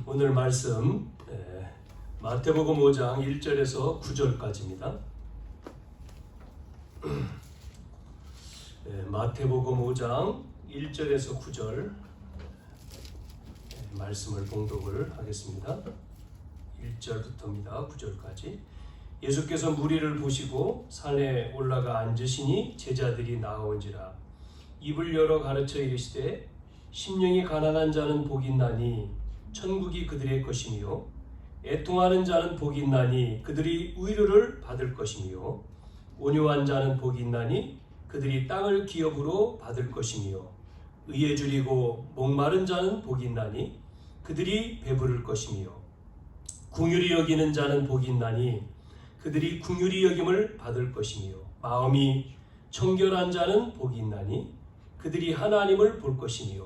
오늘 말씀 마태복음 5장 1절에서 9절까지입니다. 마태복음 5장 1절에서 9절 말씀을 봉독을 하겠습니다. 1절부터입니다. 9절까지. 예수께서 무리를 보시고 산에 올라가 앉으시니 제자들이 나아온지라. 입을 열어 가르쳐 이르시되 심령이 가난한 자는 복이 있나니 천국이 그들의 것이며 애통하는 자는 복이 있나니 그들이 위로를 받을 것이며 온유한 자는 복이 있나니 그들이 땅을 기업으로 받을 것이며 의에 줄이고 목마른 자는 복이 있나니 그들이 배부를 것이며 긍휼히 여기는 자는 복이 있나니 그들이 긍휼히 여김을 받을 것이며 마음이 청결한 자는 복이 있나니 그들이 하나님을 볼 것이며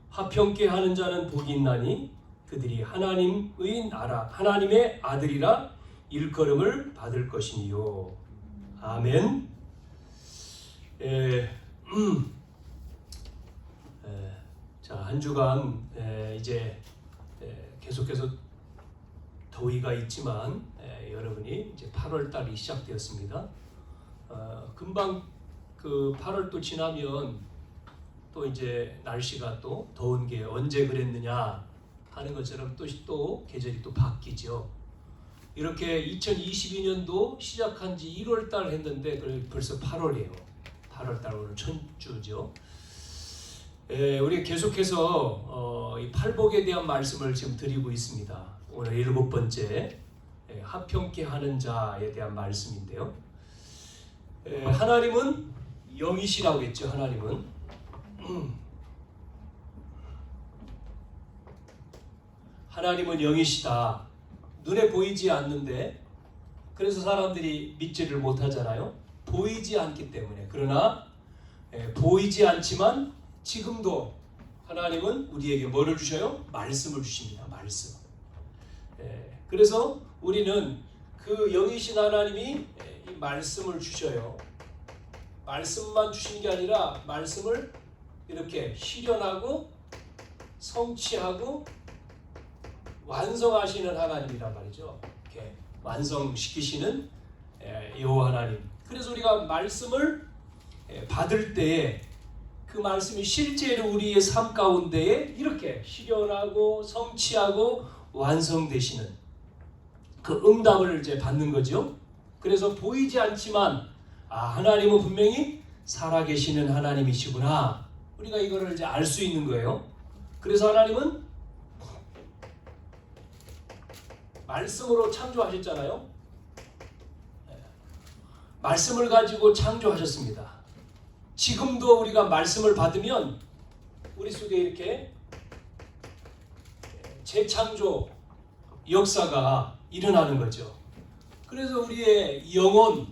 화평케 하는 자는 복이 있나니 그들이 하나님의 나라 하나님의 아들이라 일컬음을 받을 것이며. 아멘. 자, 한 주간 이제 계속해서 더위가 있지만 여러분이 이제 8월 달이 시작되었습니다. 금방 그 8월도 지나면 또 이제 날씨가 또 더운 게 언제 그랬느냐 하는 것처럼 또 계절이 또 바뀌죠. 이렇게 2022년도 시작한 지 1월 달 했는데 벌써 8월이에요. 8월 달 오늘 첫 주죠. 우리 계속해서 이 팔복에 대한 말씀을 지금 드리고 있습니다. 오늘 7번째 화평케 하는 자에 대한 말씀인데요. 하나님은 영이시라고 했죠. 하나님은 영이시다. 눈에 보이지 않는데 그래서 사람들이 믿지를 못하잖아요. 보이지 않기 때문에. 그러나 보이지 않지만 지금도 하나님은 우리에게 뭐를 주셔요? 말씀을 주십니다. 말씀. 그래서 우리는 그 영이신 하나님이 이 말씀을 주셔요. 말씀만 주신 게 아니라 말씀을 이렇게 실현하고 성취하고 완성하시는 하나님이란 말이죠. 이렇게 완성시키시는 여호와 하나님. 그래서 우리가 말씀을 받을 때에 그 말씀이 실제로 우리의 삶 가운데에 이렇게 실현하고 성취하고 완성되시는 그 응답을 이제 받는 거죠. 그래서 보이지 않지만 하나님은 분명히 살아계시는 하나님이시구나. 우리가 이거를 이제 알 수 있는 거예요. 그래서 하나님은 말씀으로 창조하셨잖아요. 말씀을 가지고 창조하셨습니다. 지금도 우리가 말씀을 받으면 우리 속에 이렇게 재창조 역사가 일어나는 거죠. 그래서 우리의 영혼,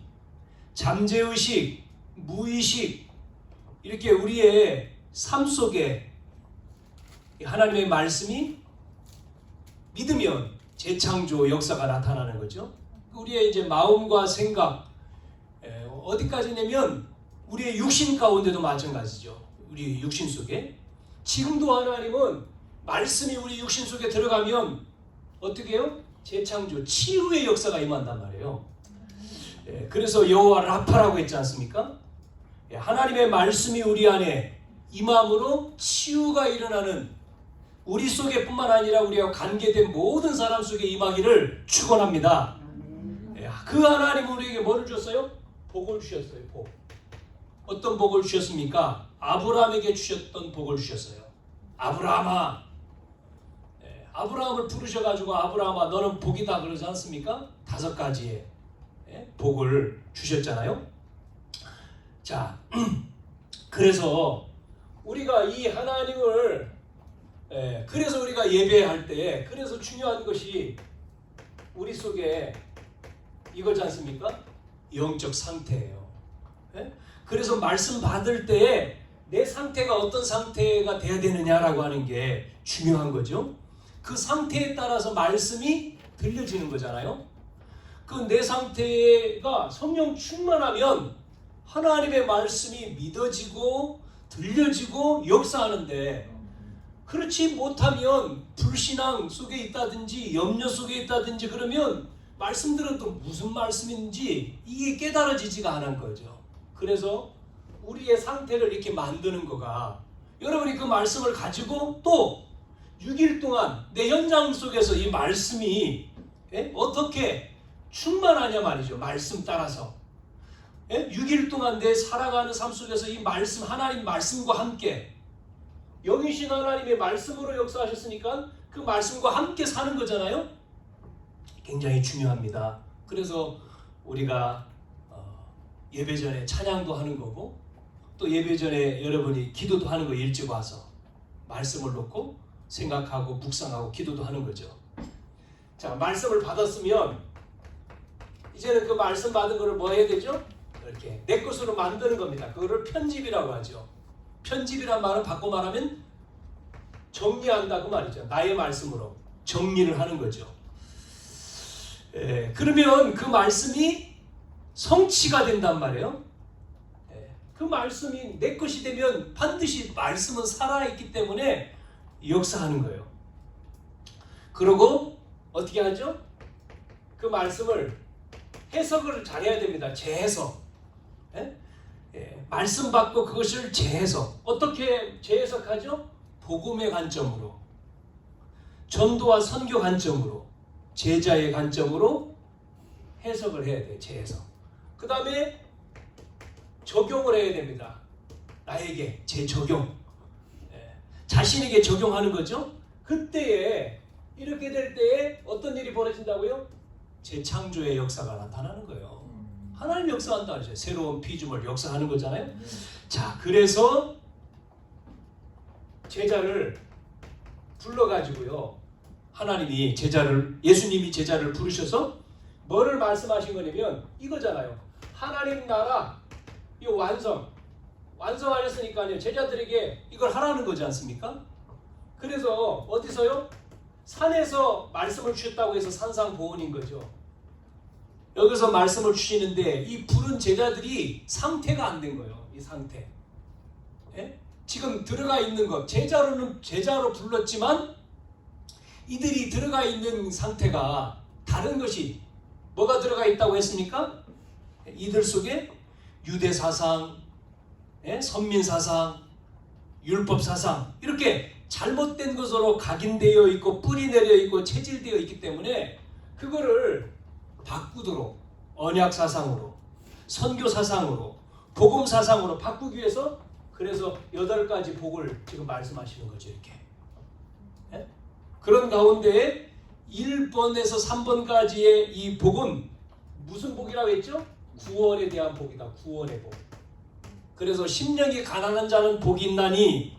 잠재의식, 무의식 이렇게 우리의 삶 속에 하나님의 말씀이 믿으면 재창조 역사가 나타나는 거죠. 우리의 이제 마음과 생각 어디까지냐면 우리의 육신 가운데도 마찬가지죠. 우리 육신 속에 지금도 하나님은 말씀이 우리 육신 속에 들어가면 어떻게 해요? 재창조, 치유의 역사가 임한단 말이에요. 그래서 여호와 라파라고 했지 않습니까? 하나님의 말씀이 우리 안에 임함으로 치유가 일어나는 우리 속에 뿐만 아니라 우리와 관계된 모든 사람 속에 임하기를 축원합니다. 그 하나님은 우리에게 뭐를 주셨어요? 복을 주셨어요. 복. 어떤 복을 주셨습니까? 아브라함에게 주셨던 복을 주셨어요. 아브라함아. 아브라함을 부르셔가지고 아브라함아 너는 복이다 그러지 않습니까? 5가지의 복을 주셨잖아요. 자, 그래서 우리가 이 하나님을 그래서 우리가 예배할 때 그래서 중요한 것이 우리 속에 이거지 않습니까? 영적 상태예요. 그래서 말씀 받을 때에 내 상태가 어떤 상태가 돼야 되느냐라고 하는 게 중요한 거죠. 그 상태에 따라서 말씀이 들려지는 거잖아요. 그 내 상태가 성령 충만하면 하나님의 말씀이 믿어지고 들려지고 역사하는데 그렇지 못하면 불신앙 속에 있다든지 염려 속에 있다든지 그러면 말씀 들어도 무슨 말씀인지 이게 깨달아지지가 않은 거죠. 그래서 우리의 상태를 이렇게 만드는 거가 여러분이 그 말씀을 가지고 또 6일 동안 내 현장 속에서 이 말씀이 어떻게 충만하냐 말이죠. 말씀 따라서 6일 동안 내 살아가는 삶 속에서 이 말씀, 하나님 말씀과 함께 영이신 하나님의 말씀으로 역사하셨으니까 그 말씀과 함께 사는 거잖아요. 굉장히 중요합니다. 그래서 우리가 예배 전에 찬양도 하는 거고 또 예배 전에 여러분이 기도도 하는 거 일찍 와서 말씀을 놓고 생각하고 묵상하고 기도도 하는 거죠. 자, 말씀을 받았으면 이제는 그 말씀 받은 거를 뭐 해야 되죠? 이렇게 내 것으로 만드는 겁니다. 그거를 편집이라고 하죠. 편집이란 말은 바꿔 말하면 정리한다고 말이죠. 나의 말씀으로 정리를 하는 거죠. 그러면 그 말씀이 성취가 된단 말이에요. 그 말씀이 내 것이 되면 반드시 말씀은 살아있기 때문에 역사하는 거예요. 그리고 어떻게 하죠? 그 말씀을 해석을 잘해야 됩니다. 재해석. 말씀 받고 그것을 재해석. 어떻게 재해석하죠? 복음의 관점으로, 전도와 선교 관점으로, 제자의 관점으로 해석을 해야 돼요. 재해석. 그 다음에 적용을 해야 됩니다. 나에게 재적용. 자신에게 적용하는 거죠. 그때에 이렇게 될 때에 어떤 일이 벌어진다고요? 재창조의 역사가 나타나는 거예요. 하나님 역사한다 하죠. 새로운 피조물 역사하는 거잖아요. 자, 그래서 제자를 불러가지고요. 하나님이 예수님이 제자를 부르셔서 뭐를 말씀하신 거냐면 이거잖아요. 하나님 나라 이 완성하셨으니까요. 제자들에게 이걸 하라는 거지 않습니까? 그래서 어디서요? 산에서 말씀을 주셨다고 해서 산상보훈인 거죠. 여기서 말씀을 주시는데 이 부른 제자들이 상태가 안 된 거예요. 이 상태. 지금 들어가 있는 것, 제자로 불렀지만 이들이 들어가 있는 상태가 다른 것이 뭐가 들어가 있다고 했습니까? 이들 속에 유대 사상, 선민 사상, 율법 사상 이렇게 잘못된 것으로 각인되어 있고 뿌리 내려 있고 체질되어 있기 때문에 그거를 바꾸도록 언약 사상으로, 선교 사상으로, 복음 사상으로 바꾸기 위해서 그래서 8가지 복을 지금 말씀하시는 거죠. 이렇게. 그런 가운데 1번에서 3번까지의 이 복은 무슨 복이라고 했죠? 구원에 대한 복이다. 구원의 복. 그래서 심령이 가난한 자는 복이 있나니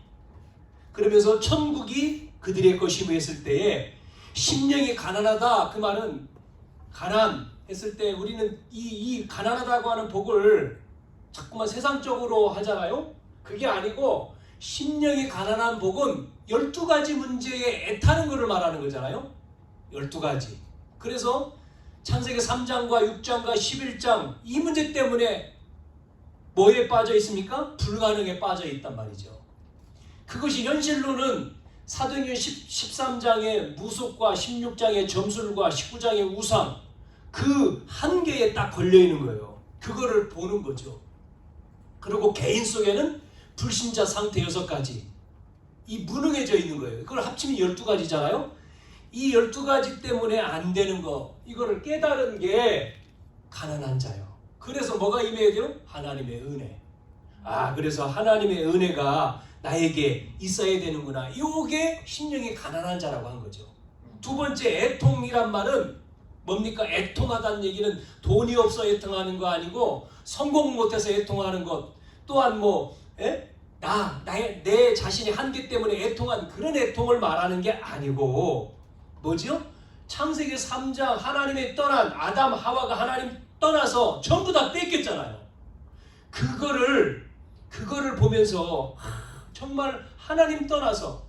그러면서 천국이 그들의 것이고 했을 때에 심령이 가난하다 그 말은 가난했을 때 우리는 이 가난하다고 하는 복을 자꾸만 세상적으로 하잖아요. 그게 아니고 심령이 가난한 복은 12가지 문제에 애타는 것을 말하는 거잖아요. 12가지. 그래서 창세기 3장과 6장과 11장 이 문제 때문에 뭐에 빠져 있습니까? 불가능에 빠져 있단 말이죠. 그것이 현실로는 사도행전 13장의 무속과 16장의 점술과 19장의 우상 그 한계에 딱 걸려있는 거예요. 그거를 보는 거죠. 그리고 개인 속에는 불신자 상태 6가지 이 무능해져 있는 거예요. 그걸 합치면 12가지잖아요. 이 12가지 때문에 안 되는 거 이거를 깨달은 게 가난한 자요. 그래서 뭐가 임해야 돼요? 하나님의 은혜. 그래서 하나님의 은혜가 나에게 있어야 되는구나. 이게 심령이 가난한 자라고 한 거죠. 두 번째 애통이란 말은 뭡니까? 애통하다는 얘기는 돈이 없어 애통하는 거 아니고 성공 못해서 애통하는 것 또한 내 자신의 한계 때문에 애통한 그런 애통을 말하는 게 아니고 뭐죠? 창세기 3장 하나님의 떠난 아담 하와가 하나님 떠나서 전부 다 뺏겼잖아요. 그거를 보면서 정말 하나님 떠나서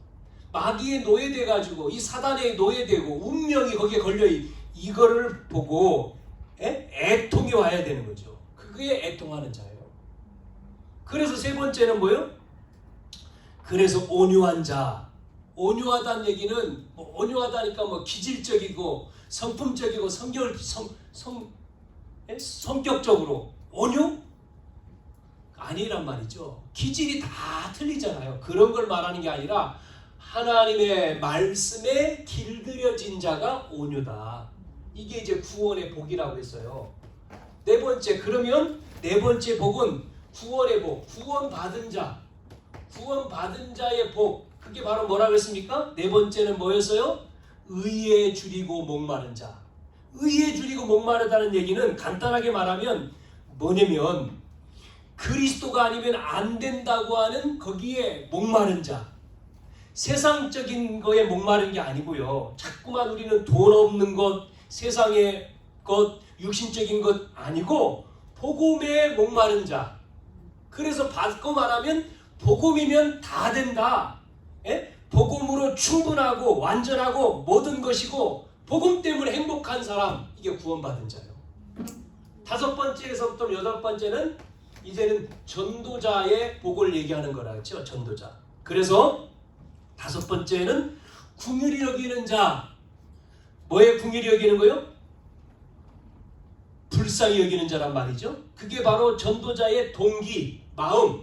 마귀에 노예돼 가지고 이 사단에 노예되고 운명이 거기에 걸려 이거를 보고 애통이 와야 되는 거죠. 그게 애통하는 자예요. 그래서 세 번째는 뭐예요? 그래서 온유한 자. 온유하다는 얘기는 뭐 온유하다니까 뭐 기질적이고 성품적이고 성격적으로 온유? 아니란 말이죠. 기질이 다 틀리잖아요. 그런 걸 말하는 게 아니라 하나님의 말씀에 길들여진 자가 온유다. 이게 이제 구원의 복이라고 했어요. 네 번째, 그러면 네 번째 복은 구원의 복, 구원받은 자, 구원받은 자의 복. 그게 바로 뭐라고 했습니까? 네 번째는 뭐였어요? 의에 줄이고 목마른 자. 의에 줄이고 목마르다는 얘기는 간단하게 말하면 뭐냐면 그리스도가 아니면 안 된다고 하는 거기에 목마른 자. 세상적인 거에 목마른 게 아니고요. 자꾸만 우리는 돈 없는 것, 세상의 것, 육신적인 것 아니고 복음에 목마른 자. 그래서 바꿔 말하면 복음이면 다 된다. 예? 복음으로 충분하고 완전하고 모든 것이고 복음 때문에 행복한 사람, 이게 구원받은 자예요. 다섯 번째에서부터 여덟 번째는 이제는 전도자의 복을 얘기하는 거라 했죠. 전도자. 그래서 다섯 번째는 긍휼히 여기는 자. 뭐에 긍휼히 여기는 거요? 불쌍히 여기는 자란 말이죠. 그게 바로 전도자의 동기, 마음.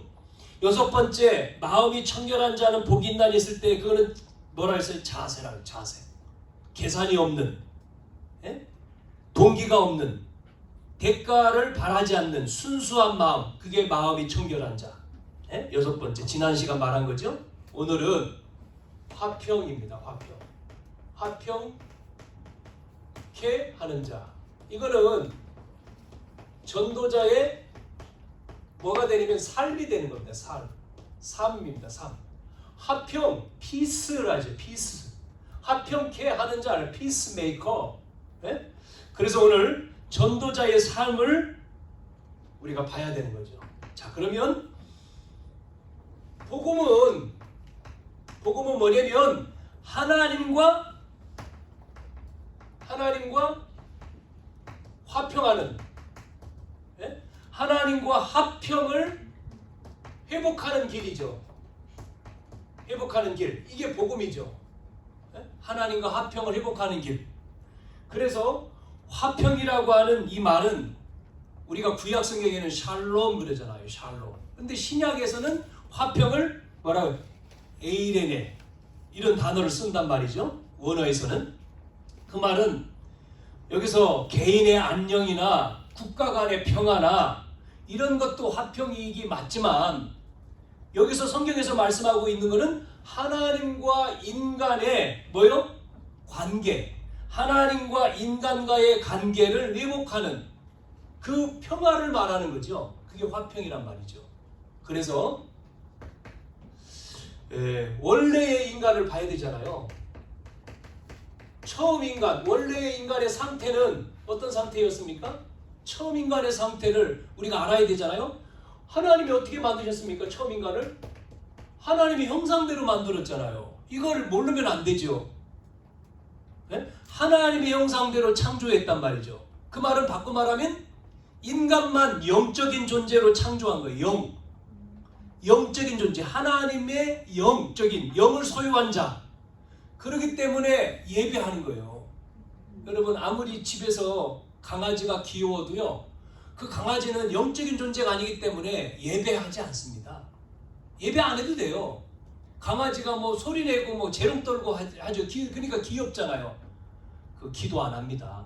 여섯 번째, 마음이 청결한 자는 복이 있나니 했을 때 그거는 뭐라 했어요? 자세라고. 자세. 계산이 없는, 예? 동기가 없는, 대가를 바라지 않는 순수한 마음. 그게 마음이 청결한 자. 예? 여섯 번째, 지난 시간 말한 거죠. 오늘은 화평입니다. 화평케 하는 자. 이거는 전도자의 뭐가 되냐면 삶이 되는 겁니다. 삶입니다. 삶. 화평, 피스를 하죠. 피스. 화평케 하는 자를 피스메이커. 네? 그래서 오늘 전도자의 삶을 우리가 봐야 되는 거죠. 자, 그러면 복음은 뭐냐면 하나님과 화평하는, 예? 하나님과 화평을 회복하는 길이죠. 회복하는 길. 이게 복음이죠. 예? 하나님과 화평을 회복하는 길. 그래서 화평이라고 하는 이 말은 우리가 구약 성경에는 샬롬 그러잖아요. 샬롬. 근데 신약에서는 화평을 뭐라고? 에이레네. 이런 단어를 쓴단 말이죠. 원어에서는. 그 말은 여기서 개인의 안녕이나 국가 간의 평화나 이런 것도 화평이기 맞지만 여기서 성경에서 말씀하고 있는 것은 하나님과 인간의 뭐요? 관계. 하나님과 인간과의 관계를 회복하는 그 평화를 말하는 거죠. 그게 화평이란 말이죠. 그래서 원래의 인간을 봐야 되잖아요. 처음 인간, 원래의 인간의 상태는 어떤 상태였습니까? 처음 인간의 상태를 우리가 알아야 되잖아요. 하나님이 어떻게 만드셨습니까? 처음 인간을? 하나님이 형상대로 만들었잖아요. 이걸 모르면 안 되죠. 네? 하나님의 형상대로 창조했단 말이죠. 그 말은 바꿔 말하면 인간만 영적인 존재로 창조한 거예요. 영적인 존재, 하나님의 영적인 영을 소유한 자. 그렇기 때문에 예배하는 거예요. 여러분 아무리 집에서 강아지가 귀여워도요, 그 강아지는 영적인 존재가 아니기 때문에 예배하지 않습니다. 예배 안 해도 돼요. 강아지가 뭐 소리내고 뭐 재롱 떨고 하죠. 그러니까 귀엽잖아요. 그 기도 안 합니다.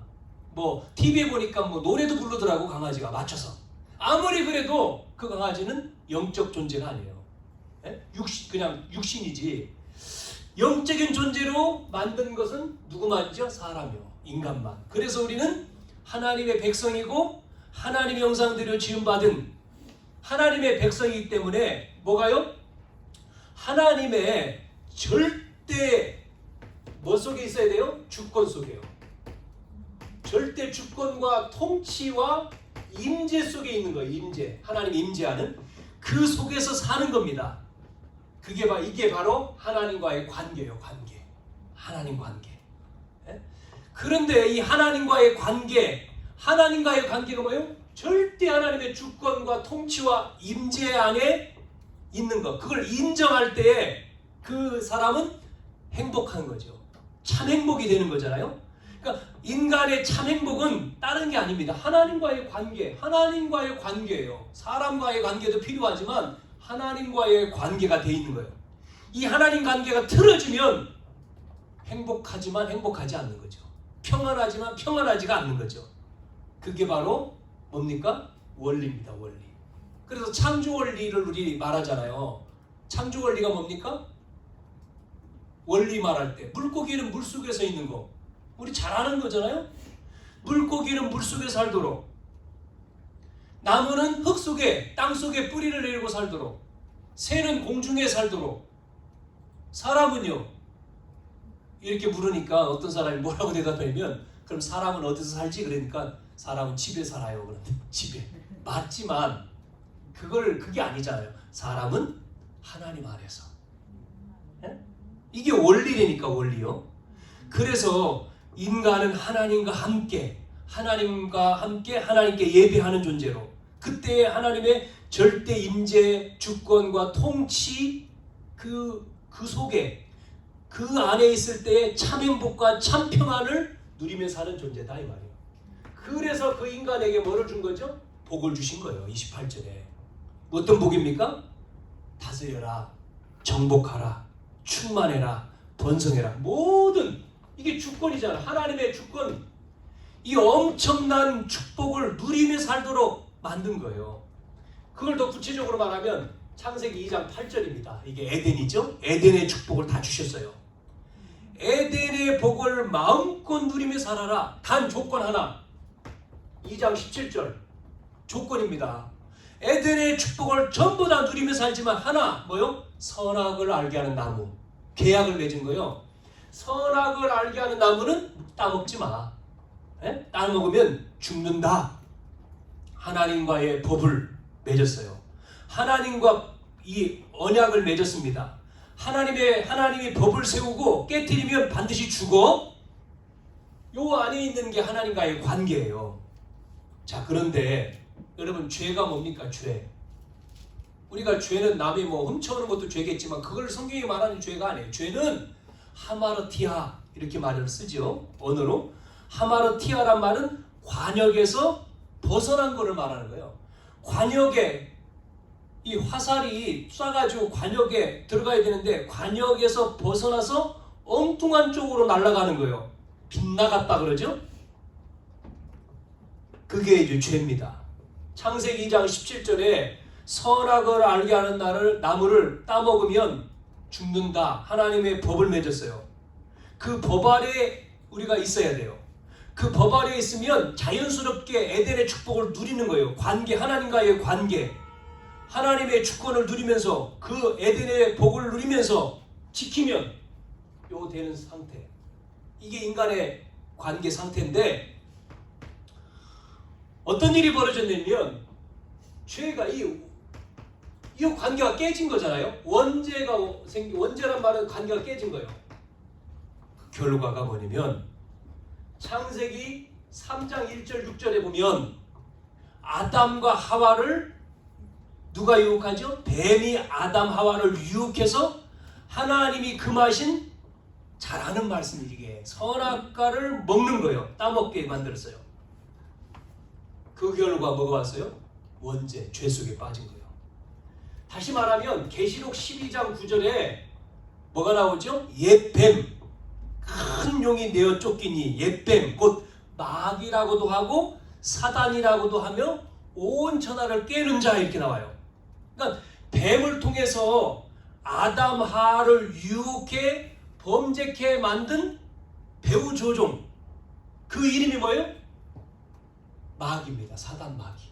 뭐 TV에 보니까 뭐 노래도 부르더라고, 강아지가 맞춰서. 아무리 그래도 그 강아지는 영적 존재가 아니에요. 그냥 육신이지. 영적인 존재로 만든 것은 누구만이죠? 사람이요. 인간만. 그래서 우리는 하나님의 백성이고 하나님의 형상대로 지음받은 하나님의 백성이기 때문에 뭐가요? 하나님의 절대 뭐 속에 있어야 돼요? 주권 속에요. 절대 주권과 통치와 임재 속에 있는 거예요. 임재. 하나님 임재하는 그 속에서 사는 겁니다. 이게 바로 하나님과의 관계예요. 관계. 하나님 관계. 그런데 이 하나님과의 관계가 뭐예요? 절대 하나님의 주권과 통치와 임재 안에 있는 것. 그걸 인정할 때에 그 사람은 행복한 거죠. 참 행복이 되는 거잖아요. 그러니까 인간의 참 행복은 다른 게 아닙니다. 하나님과의 관계, 하나님과의 관계예요. 사람과의 관계도 필요하지만 하나님과의 관계가 돼 있는 거예요. 이 하나님 관계가 틀어지면 행복하지만 행복하지 않는 거죠. 평안하지만 평안하지가 않는 거죠. 그게 바로 뭡니까? 원리입니다. 원리. 그래서 창조 원리를 우리 말하잖아요. 창조 원리가 뭡니까? 원리 말할 때 물고기는 물속에서 있는 거 우리 잘 아는 거잖아요. 물고기는 물속에 살도록, 나무는 흙 속에 땅 속에 뿌리를 내리고 살도록, 새는 공중에 살도록, 사람은요 이렇게 물으니까 어떤 사람이 뭐라고 대답하냐면 그럼 사람은 어디서 살지? 그러니까 사람은 집에 살아요. 그런데 집에 맞지만 그게 아니잖아요. 사람은 하나님 안에서. 이게 원리라니까 원리요. 그래서 인간은 하나님과 함께 하나님께 예배하는 존재로 그때 하나님의 절대 임재 주권과 통치 그 속에 그 안에 있을 때의 참 행복과 참 평안을 누리며 사는 존재다 이 말이에요. 그래서 그 인간에게 뭐를 준 거죠? 복을 주신 거예요. 28절에 어떤 복입니까? 다스려라, 정복하라, 충만해라, 번성해라. 모든 이게 주권이잖아. 하나님의 주권. 이 엄청난 축복을 누리며 살도록 만든 거예요. 그걸 더 구체적으로 말하면 창세기 2장 8절입니다. 이게 에덴이죠. 에덴의 축복을 다 주셨어요. 에덴의 복을 마음껏 누리며 살아라. 단 조건 하나. 2장 17절 조건입니다. 에덴의 축복을 전부 다 누리며 살지만 하나 뭐요? 선악을 알게 하는 나무. 계약을 맺은 거요. 선악을 알게 하는 나무는 따먹지 마. 따먹으면 죽는다. 하나님과의 법을 맺었어요. 하나님과 이 언약을 맺었습니다. 하나님이 법을 세우고 깨트리면 반드시 죽어. 요 안에 있는 게 하나님과의 관계예요. 자, 그런데 여러분 죄가 뭡니까? 죄. 우리가 죄는 남이 훔쳐오는 것도 죄겠지만 그걸 성경이 말하는 죄가 아니에요. 죄는 하마르티아 이렇게 말을 쓰죠. 언어로. 하마르티아란 말은 관역에서 벗어난 것을 말하는 거예요. 관역에 이 화살이 쏴가지고 관역에 들어가야 되는데 관역에서 벗어나서 엉뚱한 쪽으로 날아가는 거예요. 빗나갔다 그러죠. 그게 이제 죄입니다. 창세기 2장 17절에 선악을 알게 하는 나무를 따먹으면 죽는다. 하나님의 법을 맺었어요. 그 법 아래 우리가 있어야 돼요. 그 법 아래 있으면 자연스럽게 에덴의 축복을 누리는 거예요. 관계, 하나님과의 관계. 하나님의 주권을 누리면서 그 에덴의 복을 누리면서 지키면 요 되는 상태. 이게 인간의 관계 상태인데 어떤 일이 벌어졌냐면 죄가 이 관계가 깨진 거잖아요. 원죄란 말은 관계가 깨진 거예요. 그 결과가 뭐냐면 창세기 3장 1절 6절에 보면 아담과 하와를 누가 유혹하죠? 뱀이 아담 하와를 유혹해서 하나님이 금하신 잘 아는 말씀이 이게 선악과를 먹는 거예요. 따먹게 만들었어요. 그 결과 뭐가 왔어요? 원죄, 죄 속에 빠진 거예요. 다시 말하면 계시록 12장 9절에 뭐가 나오죠? 옛뱀, 큰 용이 내어 쫓기니 옛뱀, 곧 마귀라고도 하고 사단이라고도 하며 온 천하를 깨는 자 이렇게 나와요. 그러니까 뱀을 통해서 아담 하와를 유혹해 범죄케 만든 배후 조종, 그 이름이 뭐예요? 마귀입니다. 사단 마귀.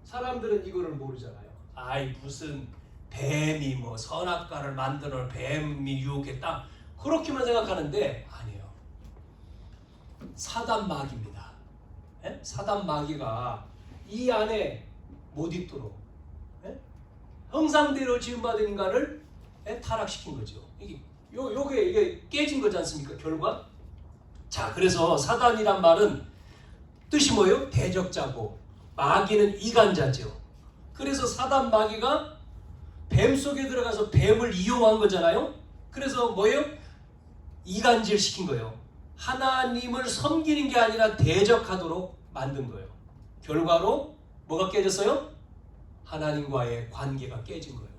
사람들은 이거를 모르잖아요. 아이 무슨 뱀이 선악과를 만드는 뱀이 유혹했다 그렇게만 생각하는데 아니에요. 사단 마귀입니다. 사단 마귀가 이 안에 못 있도록 형상대로 지음받은 인간을 타락시킨 거죠. 이게 깨진 거지 않습니까? 결과. 자, 그래서 사단이란 말은 뜻이 뭐예요? 대적자고 마귀는 이간자죠. 그래서 사단 마귀가 뱀 속에 들어가서 뱀을 이용한 거잖아요. 그래서 뭐예요? 이간질 시킨 거예요. 하나님을 섬기는 게 아니라 대적하도록 만든 거예요. 결과로 뭐가 깨졌어요? 하나님과의 관계가 깨진 거예요.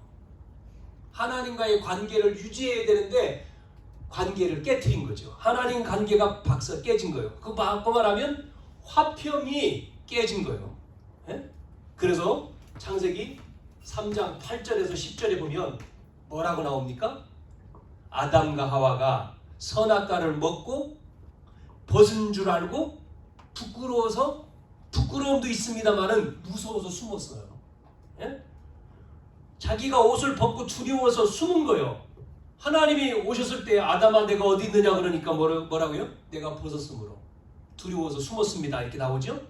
하나님과의 관계를 유지해야 되는데 관계를 깨트린 거죠. 하나님 관계가 박서 깨진 거예요. 그 말하면 화평이 깨진 거예요. 예? 그래서 창세기 3장 8절에서 10절에 보면 뭐라고 나옵니까? 아담과 하와가 선악과를 먹고 벗은 줄 알고 부끄러워서, 부끄러움도 있습니다만은 무서워서 숨었어요. 예? 자기가 옷을 벗고 두려워서 숨은 거예요. 하나님이 오셨을 때 아담아 내가 어디 있느냐 그러니까 뭐라고요? 내가 벗었으므로 두려워서 숨었습니다 이렇게 나오죠.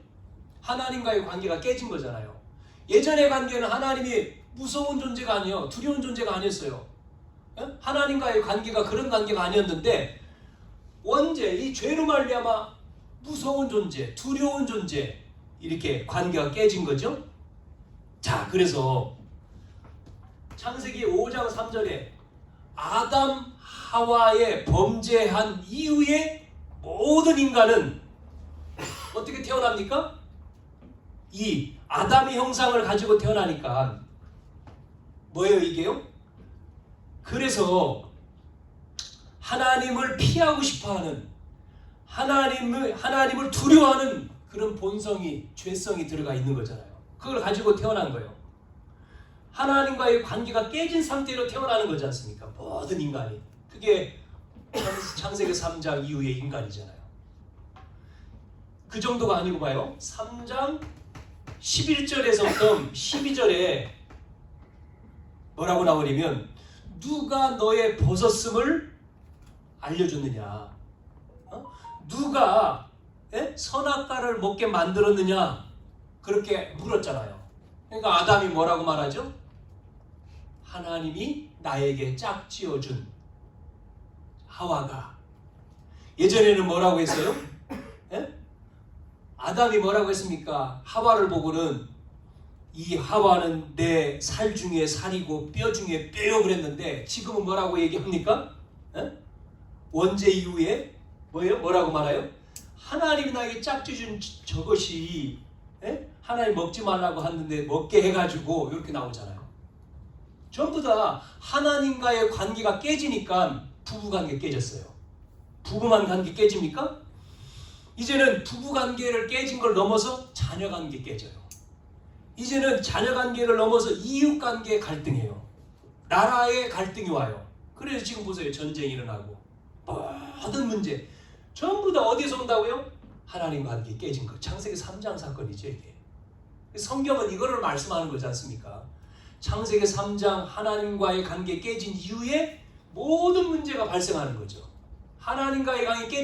하나님과의 관계가 깨진 거잖아요. 예전의 관계는 하나님이 무서운 존재가 아니에요. 두려운 존재가 아니었어요. 예? 하나님과의 관계가 그런 관계가 아니었는데 언제 이 죄로 말미암아 무서운 존재, 두려운 존재 이렇게 관계가 깨진 거죠. 자, 그래서 창세기 5장 3절에 아담 하와의 범죄한 이후에 모든 인간은 어떻게 태어납니까? 이 아담의 형상을 가지고 태어나니까 뭐예요 이게요? 그래서 하나님을 피하고 싶어하는, 하나님을 두려워하는 그런 본성이, 죄성이 들어가 있는 거잖아요. 그걸 가지고 태어난 거예요. 하나님과의 관계가 깨진 상태로 태어나는 거지 않습니까? 모든 인간이. 그게 창세기 3장 이후의 인간이잖아요. 그 정도가 아니고 봐요. 3장 11절에서부터 12절에 뭐라고 나오냐면 누가 너의 벗었음을 알려줬느냐? 누가 선악과를 먹게 만들었느냐? 그렇게 물었잖아요. 그러니까 아담이 뭐라고 말하죠? 하나님이 나에게 짝지어준 하와가. 예전에는 뭐라고 했어요? 아담이 뭐라고 했습니까? 하와를 보고는 이 하와는 내 살 중에 살이고 뼈 중에 뼈요 그랬는데 지금은 뭐라고 얘기합니까? 원죄 이후에 뭐라고 말해요? 하나님이 나에게 짝지어준 저것이 하나님 먹지 말라고 하는데 먹게 해가지고 이렇게 나오잖아요. 전부 다 하나님과의 관계가 깨지니까 부부관계 깨졌어요. 부부만 관계 깨집니까? 이제는 부부관계를 깨진 걸 넘어서 자녀관계 깨져요. 이제는 자녀관계를 넘어서 이웃관계 갈등해요. 나라의 갈등이 와요. 그래서 지금 보세요. 전쟁이 일어나고 모든 문제 전부 다 어디서 온다고요? 하나님 관계 깨진 거. 창세기 3장 사건이죠 이게. 성경은 이거를 말씀하는 거지 않습니까? 창세기 3장 하나님과의 관계 깨진 이후에 모든 문제가 발생하는 거죠. 하나님과의 관계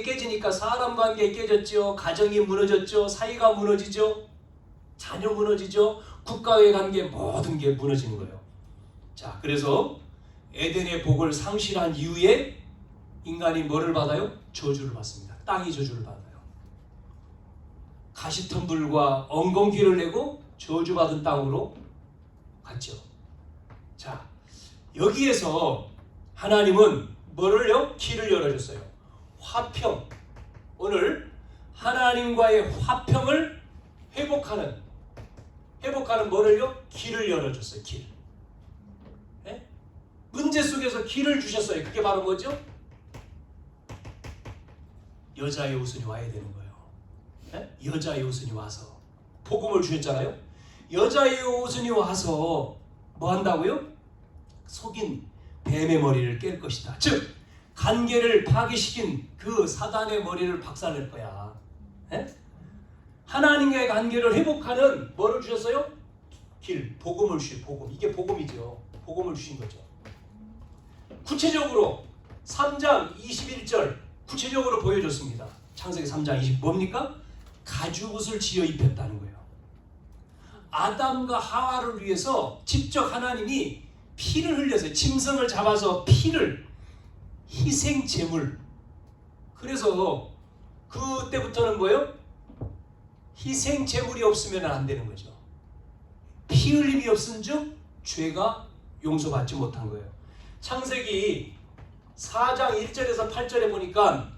깨지니까 사람 관계 깨졌죠. 가정이 무너졌죠. 사이가 무너지죠. 자녀 무너지죠. 국가의 관계 모든 게 무너지는 거예요. 자, 그래서 에덴의 복을 상실한 이후에 인간이 뭐를 받아요? 저주를 받습니다. 땅이 저주를 받아요. 가시덤불과 엉겅퀴를 내고 저주받은 땅으로 갔죠. 자, 여기에서 하나님은 뭐를요? 길을 열어줬어요. 화평. 오늘 하나님과의 화평을 회복하는 뭐를요? 길을 열어줬어요. 길. 네? 문제 속에서 길을 주셨어요. 그게 바로 뭐죠? 여자의 오순이 와야 되는 거예요. 네? 여자의 오순이 와서 복음을 주셨잖아요. 여자의 오순이 와서 뭐 한다고요? 속인 뱀의 머리를 깰 것이다. 즉 관계를 파괴시킨 그 사단의 머리를 박살낼 거야. 네? 하나님과의 관계를 회복하는 뭐를 주셨어요? 길, 복음을 주신 복음. 이게 복음이죠. 복음을 주신 거죠. 구체적으로 3장 21절 구체적으로 보여줬습니다. 창세기 3장 20 뭡니까? 가죽옷을 지어 입혔다는 거예요. 아담과 하와를 위해서 직접 하나님이 피를 흘려서 짐승을 잡아서 피를 희생 제물. 그래서 그때부터는 뭐예요? 희생 제물이 없으면 안 되는 거죠. 피 흘림이 없은즉 죄가 용서받지 못한 거예요. 창세기 4장 1절에서 8절에 보니까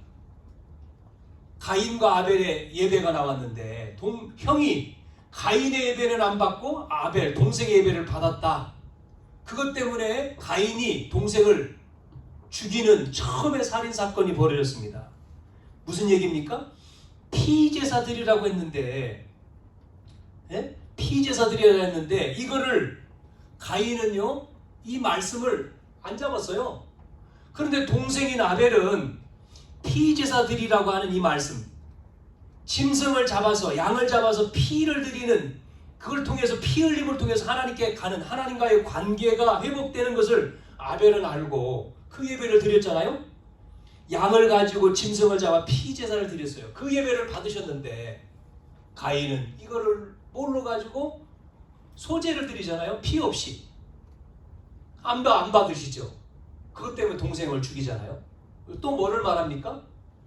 가인과 아벨의 예배가 나왔는데 형이 가인의 예배는 안 받고 아벨 동생의 예배를 받았다. 그것 때문에 가인이 동생을 죽이는 처음의 살인사건이 벌어졌습니다. 무슨 얘기입니까? 피제사들이라고 했는데, 예? 피제사들이라고 했는데 이거를 가인은요 이 말씀을 안 잡았어요. 그런데 동생인 아벨은 피제사들이라고 하는 이 말씀, 짐승을 잡아서 양을 잡아서 피를 드리는 그걸 통해서 피 흘림을 통해서 하나님께 가는 하나님과의 관계가 회복되는 것을 아벨은 알고 그 예배를 드렸잖아요. 양을 가지고 짐승을 잡아 피제사를 드렸어요. 그 예배를 받으셨는데 가인은 이거를 뭘로 가지고 소제를 드리잖아요. 피 없이 안 받으시죠. 그것 때문에 동생을 죽이잖아요. 또 뭐를 말합니까?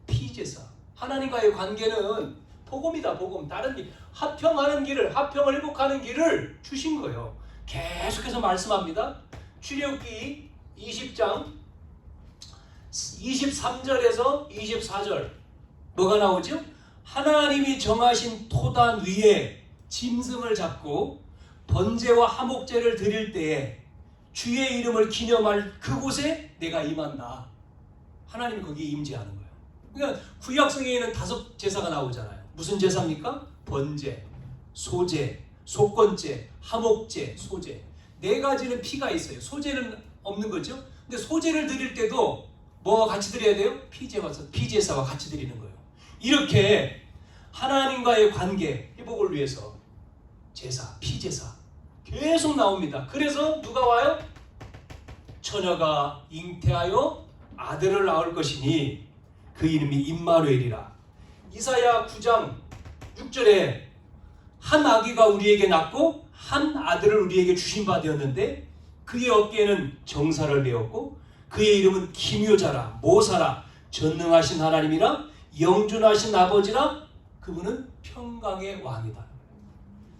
피제사. 하나님과의 관계는 복음이다. 복음. 다른 길, 화평을 회복하는 길을 주신 거예요. 계속해서 말씀합니다. 출애굽기 20장 23절에서 24절 뭐가 나오죠? 하나님이 정하신 토단 위에 짐승을 잡고 번제와 화목제를 드릴 때에 주의 이름을 기념할 그곳에 내가 임한다. 하나님이 거기에 임재하는 거예요. 그러니까 구약성경에는 5 제사가 나오잖아요. 무슨 제사입니까? 번제, 소제, 속건제, 화목제, 소제. 4가지는 피가 있어요. 소제는 없는 거죠. 근데 소제를 드릴 때도 뭐와 같이 드려야 돼요? 피제사와 같이 드리는 거예요. 이렇게 하나님과의 관계 회복을 위해서 제사, 피제사 계속 나옵니다. 그래서 누가 와요? 처녀가 잉태하여 아들을 낳을 것이니 그 이름이 임마누엘이라. 이사야 9장 6절에 한 아기가 우리에게 낳고 한 아들을 우리에게 주신 바 되었는데 그의 어깨에는 정사를 메었고 그의 이름은 기묘자라 모사라 전능하신 하나님이라 영존하신 아버지라. 그분은 평강의 왕이다.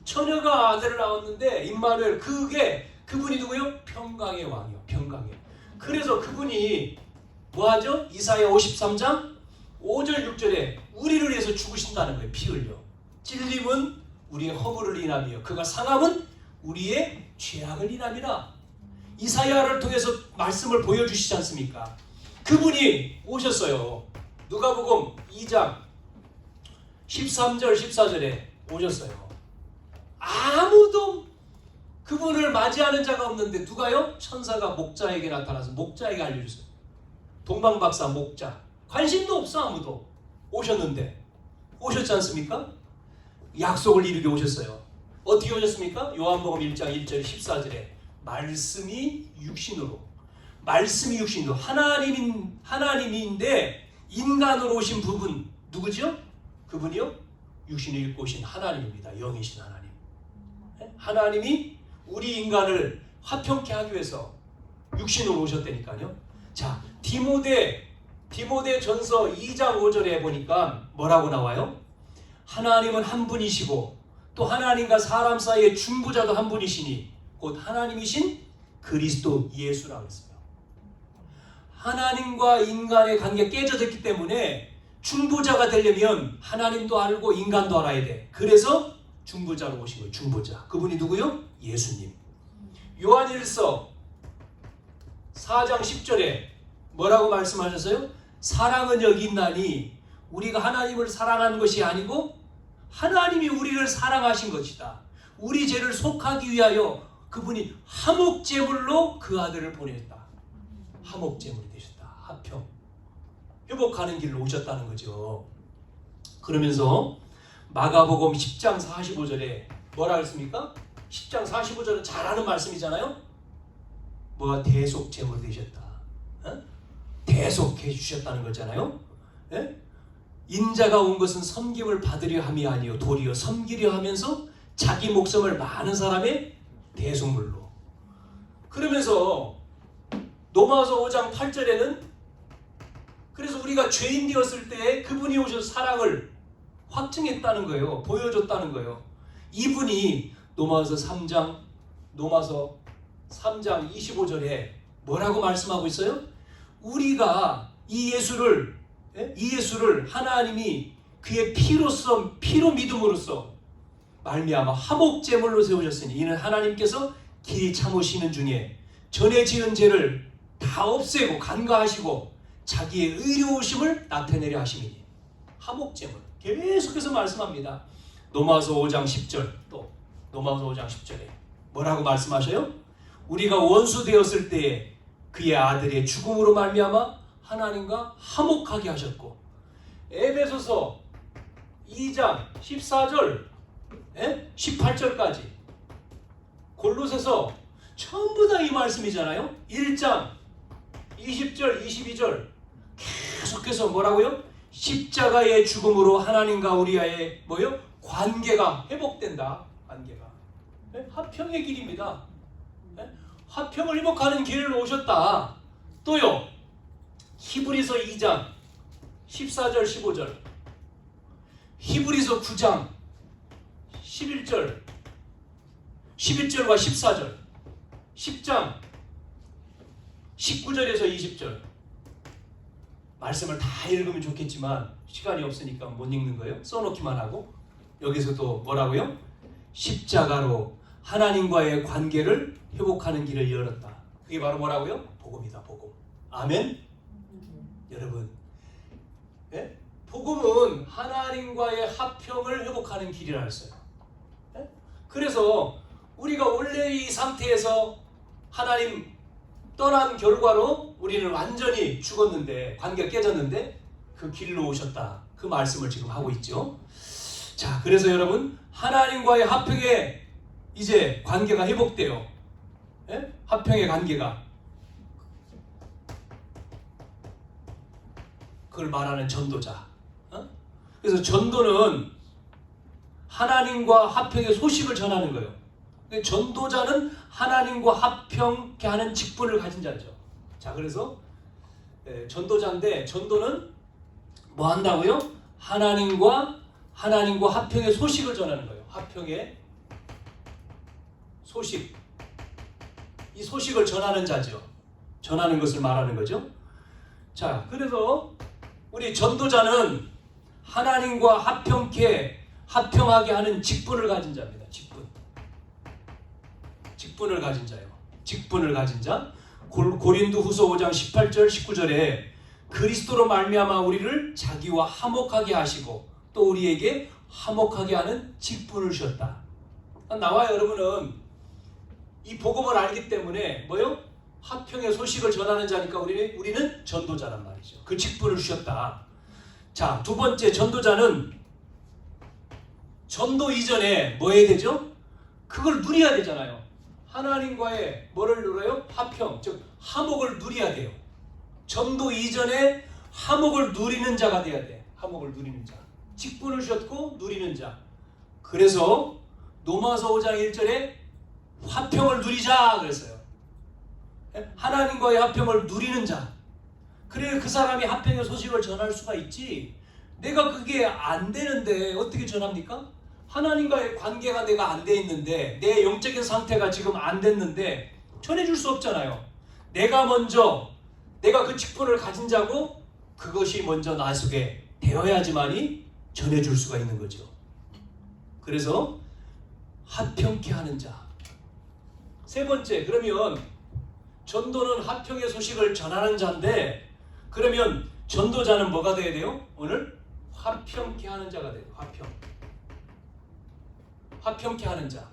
처녀가 아들을 낳았는데 임마누엘, 그분이 누구요? 평강의 왕이요. 평강의. 그래서 그분이 뭐하죠? 이사야 53장 5절 6절에 우리를 위해서 죽으신다는 거예요. 피 흘려. 찔림은 우리의 허물을 인함이요 그가 상함은 우리의 죄악을 인함이라. 이사야를 통해서 말씀을 보여주시지 않습니까? 그분이 오셨어요. 누가복음 2장 13절 14절에 오셨어요. 아무도 그분을 맞이하는 자가 없는데 누가요? 천사가 목자에게 나타나서 목자에게 알려줬어요. 동방박사 목자. 관심도 없어 아무도. 오셨는데 오셨지 않습니까? 약속을 이루게 오셨어요. 어떻게 오셨습니까? 요한복음 1장 1절 14절에 말씀이 육신으로 하나님인데 인간으로 오신 부분 누구죠? 그분이요? 육신을 입고 오신 하나님입니다. 영이신 하나님. 하나님이 우리 인간을 화평케 하기 위해서 육신으로 오셨다니까요. 자, 디모데 전서 2장 5절에 보니까 뭐라고 나와요? 하나님은 한 분이시고 또 하나님과 사람 사이의 중보자도 한 분이시니 곧 하나님이신 그리스도 예수라고 했어요. 하나님과 인간의 관계가 깨져졌기 때문에 중보자가 되려면 하나님도 알고 인간도 알아야 돼. 그래서 중보자로 오신 거예요. 중보자. 그분이 누구요? 예수님. 요한일서 4장 10절에 뭐라고 말씀하셨어요? 사랑은 여기 있나니 우리가 하나님을 사랑하는 것이 아니고 하나님이 우리를 사랑하신 것이다. 우리 죄를 속하기 위하여 그분이 화목제물로 그 아들을 보냈다. 화목제물이 되셨다. 화평. 회복하는 길로 오셨다는 거죠. 그러면서 마가복음 10장 45절에 뭐라 했습니까? 10장 45절은 잘 아는 말씀이잖아요. 뭐가 대속제물이 되셨다. 대속해 주셨다는 거잖아요. 예? 인자가 온 것은 섬김을 받으려 함이 아니요 도리어 섬기려 하면서 자기 목숨을 많은 사람의 대속물로. 그러면서 로마서 5장 8절에는 그래서 우리가 죄인 되었을 때 그분이 오셔서 사랑을 확증했다는 거예요. 보여줬다는 거예요. 이분이 로마서 3장 25절에 뭐라고 말씀하고 있어요? 우리가 이 예수를 하나님이 그의 피로 믿음으로써 말미암아 화목제물로 세우셨으니 이는 하나님께서 길이 참으시는 중에 전에 지은 죄를 다 없애고 간과하시고 자기의 의로우심을 나타내려 하심이니. 화목제물 계속해서 말씀합니다. 로마서 5장 10절, 또 로마서 5장 10절에 뭐라고 말씀하셔요? 우리가 원수 되었을 때에 그의 아들의 죽음으로 말미암아 하나님과 화목하게 하셨고, 에베소서 2장 14절 18절까지, 골로새서 전부 다 이 말씀이잖아요. 1장 20절 22절 계속해서 뭐라고요? 십자가의 죽음으로 하나님과 우리와의 뭐요? 관계가 회복된다. 관계가 화평의 길입니다. 화평을 회복하는 길을 오셨다. 또요, 히브리서 2장 14절 15절, 히브리서 9장 11절과 14절, 10장 19절에서 20절 말씀을 다 읽으면 좋겠지만 시간이 없으니까 못 읽는 거예요. 써놓기만 하고, 여기서도 뭐라고요? 십자가로 하나님과의 관계를 회복하는 길을 열었다. 그게 바로 뭐라고요? 복음이다. 복음. 아멘. 여러분, 복음은 하나님과의 화평을 회복하는 길이라 했어요. 그래서 우리가 원래 이 상태에서 하나님 떠난 결과로 우리는 완전히 죽었는데, 관계가 깨졌는데 그 길로 오셨다. 그 말씀을 지금 하고 있죠. 자, 그래서 여러분, 하나님과의 화평의 이제 관계가 회복돼요. 화평의 관계가, 그걸 말하는 전도자. 그래서 전도는 하나님과 화평의 소식을 전하는 거예요. 전도자는 하나님과 화평케 하는 직분을 가진 자죠. 자, 그래서 전도자인데, 전도는 뭐 한다고요? 하나님과 화평의 소식을 전하는 거예요. 화평의 소식. 이 소식을 전하는 자죠. 전하는 것을 말하는 거죠. 자, 그래서 우리 전도자는 하나님과 화평하게 하는 직분을 가진 자입니다. 직분을 가진 자예요. 직분을 가진 자. 고린도후서 5장 18절 19절에 그리스도로 말미암아 우리를 자기와 화목하게 하시고 또 우리에게 화목하게 하는 직분을 주셨다. 나와 여러분은 이 복음을 알기 때문에 뭐요? 화평의 소식을 전하는 자니까 우리는 전도자란 말이죠. 그 직분을 주셨다. 자, 두 번째, 전도자는 전도 이전에 뭐 해야 되죠? 그걸 누려야 되잖아요. 하나님과의 뭐를 누려요? 화평, 즉 화목을 누려야 돼요. 전도 이전에 화목을 누리는 자가 돼야 돼. 화목을 누리는 자. 직분을 주셨고 누리는 자. 그래서 로마서 5장 1절에 화평을 누리자 그랬어요. 하나님과의 화평을 누리는 자. 그래야 그 사람이 화평의 소식을 전할 수가 있지. 내가 그게 안 되는데 어떻게 전합니까? 하나님과의 관계가 내가 안 돼 있는데, 내 영적인 상태가 지금 안 됐는데 전해줄 수 없잖아요. 내가 그 직분을 가진 자고 그것이 먼저 나 속에 되어야지만이 전해줄 수가 있는 거죠. 그래서 화평케 하는 자. 세 번째, 그러면 전도는 화평의 소식을 전하는 자인데, 그러면 전도자는 뭐가 돼야 돼요? 오늘 화평케 하는 자가 돼요. 화평케 하는 자.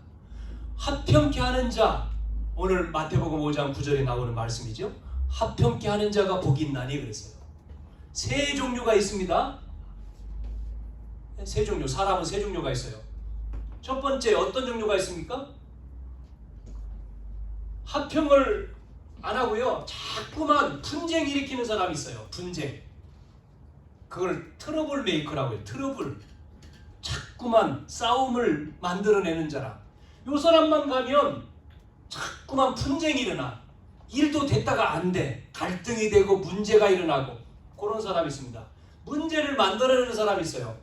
화평케 하는 자. 오늘 마태복음 5장 9절에 나오는 말씀이죠. 화평케 하는 자가 복이 있나니 그랬어요. 세 종류가 있습니다. 세 종류. 사람은 세 종류가 있어요. 첫 번째, 어떤 종류가 있습니까? 화평을 안 하고요, 자꾸만 분쟁 일으키는 사람이 있어요. 분쟁. 그걸 트러블 메이커라고 해요. 트러블. 자꾸만 싸움을 만들어내는 자라. 요 사람만 가면 자꾸만 분쟁이 일어나. 일도 됐다가 안 돼. 갈등이 되고 문제가 일어나고. 그런 사람이 있습니다. 문제를 만들어내는 사람이 있어요.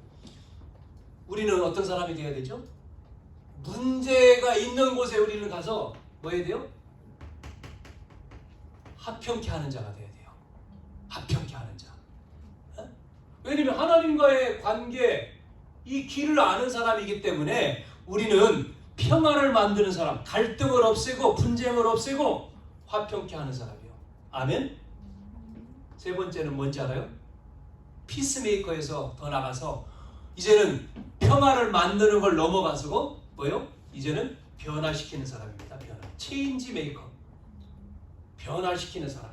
우리는 어떤 사람이 돼야 되죠? 문제가 있는 곳에 우리는 가서 뭐 해야 돼요? 화평케 하는 자가 돼야 돼요. 왜냐면 하나님과의 관계, 이 길을 아는 사람이기 때문에 우리는 평화를 만드는 사람, 갈등을 없애고 분쟁을 없애고 화평케 하는 사람이요. 아멘. 세 번째는 뭔지 알아요? 피스메이커에서 더 나가서 이제는 평화를 만드는 걸 넘어가서 뭐요? 이제는 변화시키는 사람입니다. 체인지 메이커. 변화시키는 사람.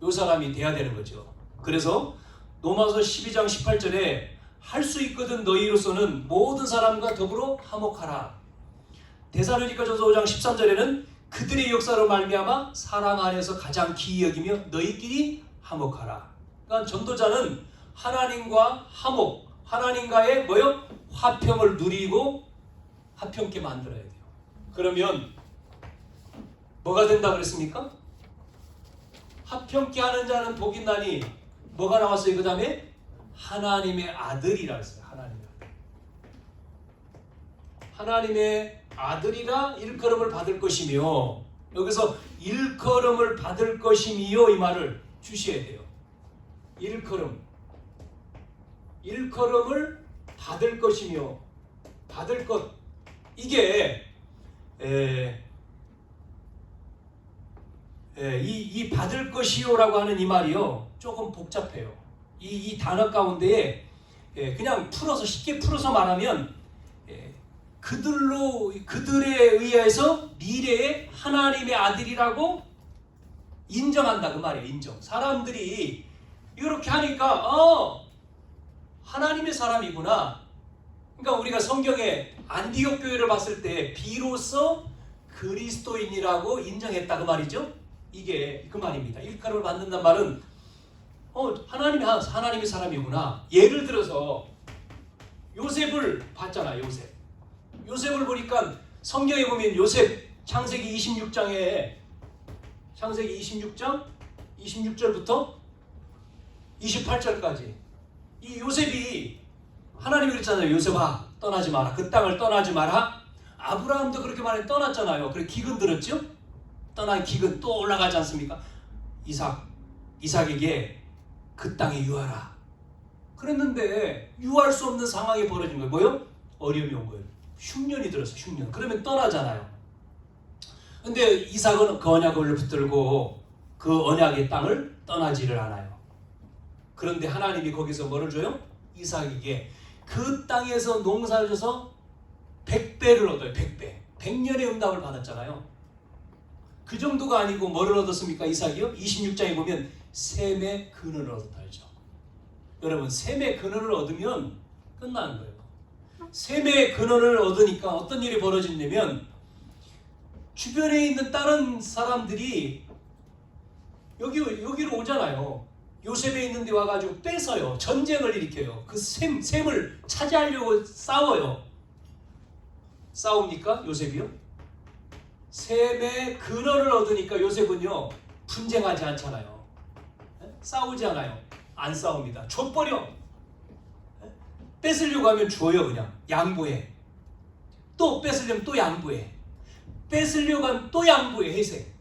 요 사람이 돼야 되는 거죠. 그래서 로마서 12장 18절에 할 수 있거든 너희로서는 모든 사람과 더불어 화목하라. 데살로니가전서 5장 13절에는 그들의 역사로 말미암아 사랑 안에서 가장 기이 여기며 너희끼리 화목하라. 그러니까 전도자는 하나님과 화목, 하나님과의 뭐요? 화평을 누리고 화평케 만들어야 돼요. 그러면 뭐가 된다 그랬습니까? 화평케 하는 자는 복이 나니 뭐가 나왔어요? 그 다음에 하나님의 아들이라 했어요. 하나님의 아들이라 일컬음을 받을 것이며, 여기서 일컬음을 받을 것이며 이 말을 주셔야 돼요. 일컬음을 받을 것이며, 받을 것, 이게 이 받을 것이요라고 하는 이 말이요 조금 복잡해요. 이 단어 가운데에 그냥 풀어서 쉽게 풀어서 말하면 그들에 의해서 미래의 하나님의 아들이라고 인정한다 그 말이에요. 인정. 사람들이 이렇게 하니까 하나님의 사람이구나. 그러니까 우리가 성경에 안디옥 교회를 봤을 때 비로소 그리스도인이라고 인정했다 그 말이죠. 이게 그 말입니다. 일컬음을 받는다는 말은 하나님의 사람이구나. 예를 들어서 요셉을 봤잖아. 요셉을 보니까 성경에 보면 요셉 창세기 26장 26절부터 28절까지 이 요셉이 하나님이 그랬잖아요. 요셉아 떠나지 마라. 그 땅을 떠나지 마라. 아브라함도 그렇게 말해 떠났잖아요. 그래 기근 들었죠? 떠난 기근 또 올라가지 않습니까? 이삭에게 그 땅에 유하라. 그랬는데 유할 수 없는 상황이 벌어진 거예요. 뭐요? 어려움이 온 거예요. 흉년이 들었어. 흉년. 그러면 떠나잖아요. 근데 이삭은 그 언약을 붙들고 그 언약의 땅을 떠나지를 않아요. 그런데 하나님이 거기서 뭐를 줘요? 이삭에게 그 땅에서 농사를 져서 100배를 얻어요. 100배. 100년의 응답을 받았잖아요. 그 정도가 아니고 뭐를 얻었습니까? 이삭이요? 26장에 보면 셈의 근원을 얻었다 하죠. 여러분 셈의 근원을 얻으면 끝나는 거예요. 셈의 근원을 얻으니까 어떤 일이 벌어지냐면 주변에 있는 다른 사람들이 여기로 오잖아요. 요셉에 있는 데 와가지고 뺏어요. 전쟁을 일으켜요. 그 셈을 차지하려고 싸워요. 싸웁니까? 요셉이요? 셈의 근원을 얻으니까 요셉은요 분쟁하지 않잖아요. 싸우지 않아요. 안 싸웁니다. 줘버려. 뺏으려고 하면 줘요. 그냥 양보해. 또 뺏으려면 또 양보해. 뺏으려고 하면 또 양보해. 회색.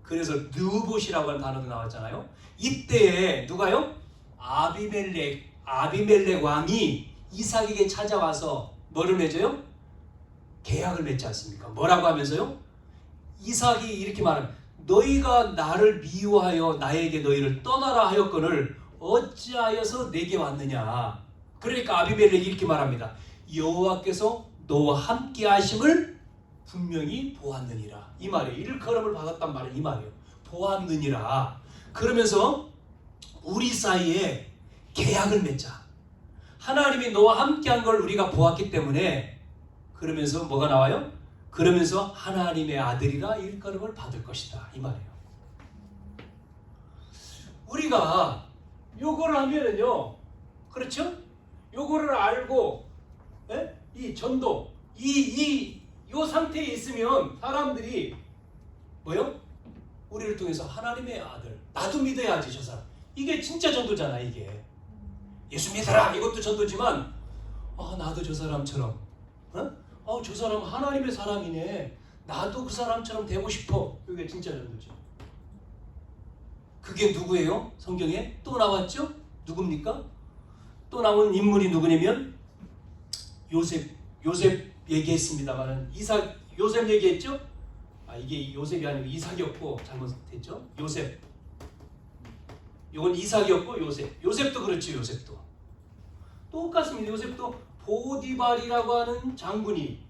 그래서 느봇이라고 하는 단어도 나왔잖아요. 이때에 누가요? 아비멜렉 왕이 이삭에게 찾아와서 뭐를 맺어요? 계약을 맺지 않습니까? 뭐라고 하면서요? 이삭이 이렇게 말합니다. 너희가 나를 미워하여 나에게 너희를 떠나라 하였거늘 어찌하여서 내게 왔느냐. 그러니까 아비멜렉이 이렇게 말합니다. 여호와께서 너와 함께 하심을 분명히 보았느니라. 이 말이에요. 일컬음을 받았단 말이에요. 이 말이에요. 보았느니라. 그러면서 우리 사이에 계약을 맺자. 하나님이 너와 함께한 걸 우리가 보았기 때문에 그러면서 뭐가 나와요? 그러면서 하나님의 아들이라 일컬음을 받을 것이다. 이 말이에요. 우리가 요거를 하면은요, 그렇죠? 요거를 알고 이 전도 요 상태에 있으면 사람들이 뭐요? 우리를 통해서 하나님의 아들, 나도 믿어야지 저 사람. 이게 진짜 전도잖아. 이게 예수 믿어라 이것도 전도지만 나도 저 사람처럼 저 사람 하나님의 사람이네. 나도 그 사람처럼 되고 싶어. 이게 진짜 전도죠. 그게 누구예요? 성경에 또 나왔죠? 누굽니까? 또 나온 인물이 누구냐면 요셉 얘기했습니다만은 요셉 얘기했죠? 이게 요셉이 아니고 이삭이었고 잘못했죠? 요셉. 이건 이삭이었고 요셉도 그렇죠. 요셉도 똑같습니다. 요셉도 보디발이라고 하는 장군이,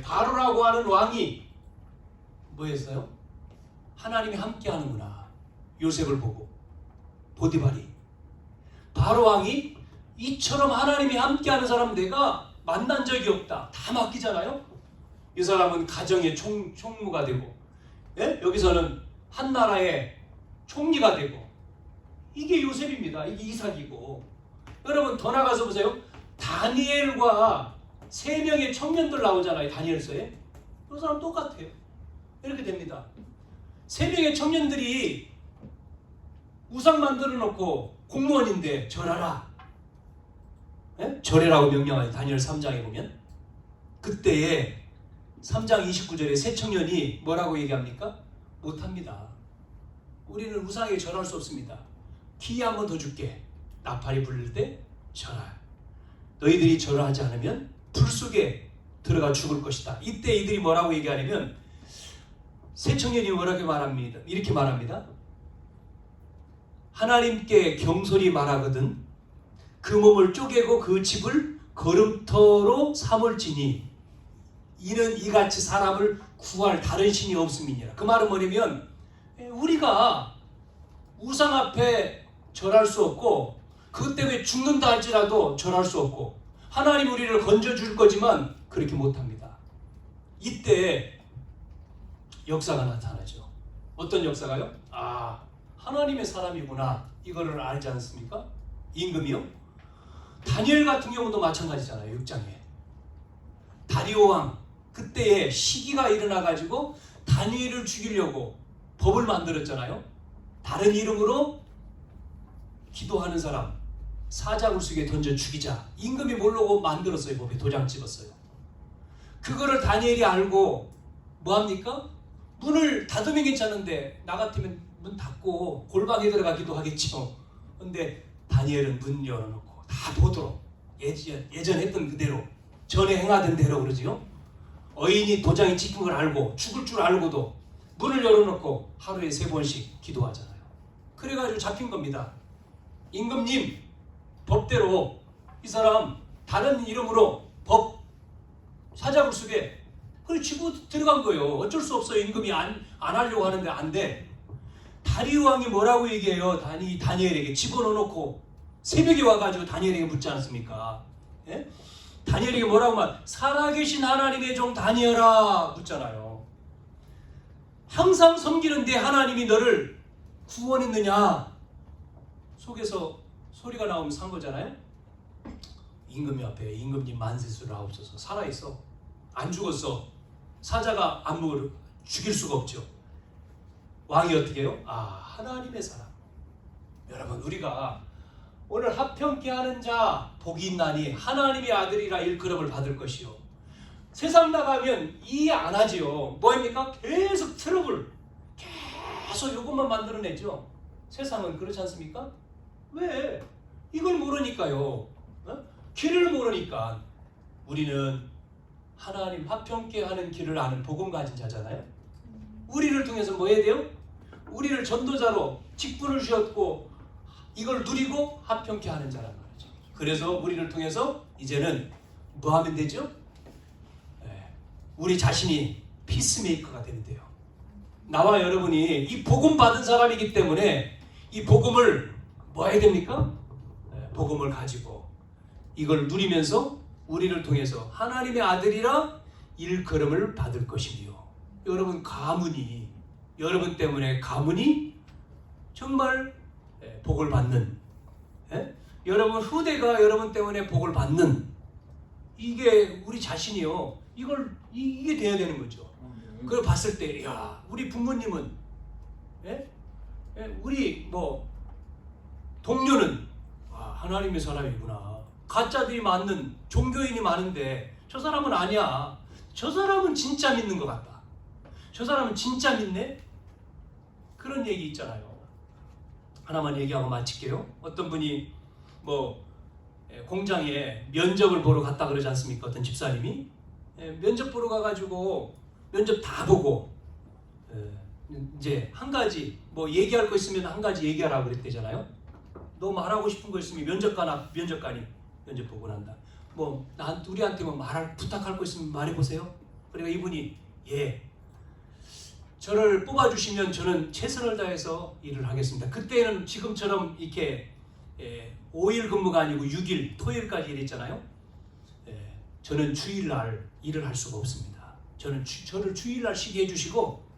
바로라고 하는 왕이 뭐 했어요? 하나님이 함께 하는구나. 요셉을 보고 보디발이, 바로 왕이 이처럼 하나님이 함께하는 사람 내가 만난 적이 없다. 다 맡기잖아요. 이 사람은 가정의 총무가 되고, 여기서는 한 나라의 총리가 되고, 이게 요셉입니다. 이게 이삭이고. 여러분 더 나가서 보세요. 다니엘과 3명의 청년들 나오잖아요. 다니엘서에. 그 사람 똑같아요. 이렇게 됩니다. 3명의 청년들이 우상 만들어 놓고 공무원인데 절하라. 절해라고 명령하죠. 다니엘 3장에 보면. 그때에 3장 29절에 세 청년이 뭐라고 얘기합니까? 못합니다. 우리는 우상에게 절할 수 없습니다. 기회 한 번 더 줄게. 나팔이 불릴 때 절하. 너희들이 절하지 않으면 불 속에 들어가 죽을 것이다. 이때 이들이 뭐라고 얘기하냐면 세 청년이 뭐라고 말합니다. 이렇게 말합니다. 하나님께 경솔히 말하거든 그 몸을 쪼개고 그 집을 거름터로 삼을지니 이는 이같이 사람을 구할 다른 신이 없음이니라. 그 말은 뭐냐면 우리가 우상 앞에 절할 수 없고 그것 때문에 죽는다 할지라도 절할 수 없고 하나님 우리를 건져줄 거지만 그렇게 못합니다. 이때 역사가 나타나죠. 어떤 역사가요? 하나님의 사람이구나. 이거를 알지 않습니까? 임금이요? 다니엘 같은 경우도 마찬가지잖아요. 6장에 다리오 왕 그때에 시기가 일어나가지고 다니엘을 죽이려고 법을 만들었잖아요. 다른 이름으로 기도하는 사람 사자굴 속에 던져 죽이자. 임금이 모르고 만들었어요. 법에 도장 찍었어요. 그거를 다니엘이 알고 뭐합니까? 문을 닫으면 괜찮은데 나 같으면 문 닫고 골방에 들어가 기도하겠죠. 근데 다니엘은 문 열어놓고 다 보도록 예전 했던 그대로 전에 행하던 대로 그러지요. 어인이 도장이 찍힌 걸 알고 죽을 줄 알고도 문을 열어놓고 하루에 3번씩 기도하잖아요. 그래가지고 잡힌 겁니다. 임금님 법대로 이 사람 다른 이름으로 법 사자굴 속에 그걸 치고 들어간 거예요. 어쩔 수 없어요. 임금이 안 하려고 하는데 안 돼. 다리오 왕이 뭐라고 얘기해요? 다니엘에게 집어넣어놓고 새벽에 와가지고 다니엘에게 묻지 않습니까? 다니엘에게 뭐라고 말? 살아계신 하나님의 종 다니엘아 묻잖아요. 항상 섬기는 내 하나님이 너를 구원했느냐? 속에서 소리가 나오면 산 거잖아요. 임금님 앞에 임금님 만세수를 하옵소서. 살아있어. 안 죽었어. 사자가 안목을 죽일 수가 없죠. 왕이 어떻게 해요? 하나님의 사람. 여러분 우리가 오늘 합평케 하는 자 복이 있나니 하나님의 아들이라 일컬음을 받을 것이요. 세상 나가면 이해 안 하지요. 뭐입니까? 계속 트러블. 계속 이것만 만들어내죠. 세상은 그렇지 않습니까? 왜? 이걸 모르니까요. 길을 모르니까. 우리는 하나님 합평케 하는 길을 아는 복음 가진 자잖아요. 우리를 통해서 뭐 해야 돼요? 우리를 전도자로 직분을 주셨고 이걸 누리고 합평케 하는 자란 말이죠. 그래서 우리를 통해서 이제는 뭐 하면 되죠? 우리 자신이 피스메이커가 되면 돼요. 나와 여러분이 이 복음 받은 사람이기 때문에 이 복음을 뭐 해야 됩니까? 복음을 가지고 이걸 누리면서 우리를 통해서 하나님의 아들이라 일컬음을 받을 것이며 여러분 가문이 여러분 때문에 가문이 정말 복을 받는 여러분 후대가 여러분 때문에 복을 받는 이게 우리 자신이요. 이게 돼야 되는 거죠. 그걸 봤을 때 야 우리 부모님은 우리 뭐 동료는 하나님의 사람이구나. 가짜들이 많은 종교인이 많은데 저 사람은 아니야. 저 사람은 진짜 믿는 것 같다. 저 사람은 진짜 믿네? 그런 얘기 있잖아요. 하나만 얘기하고 마칠게요. 어떤 분이 공장에 면접을 보러 갔다 그러지 않습니까? 어떤 집사님이 면접 보러 가가지고 면접 다 보고 이제 한 가지 얘기할 거 있으면 한 가지 얘기하라고 그랬대잖아요. 너 말하고 싶은 거 있으면 면접관이 면접 보고 난다. 우리한테 부탁할 거 있으면 말해보세요. 그러니까 이분이 저를 뽑아주시면 저는 최선을 다해서 일을 하겠습니다. 그때는 지금처럼 이렇게 5일 근무가 아니고 6일 토요일까지 일했잖아요. 저는 주일날 일을 할 수가 없습니다. 저를 주일날 쉬게 해주시고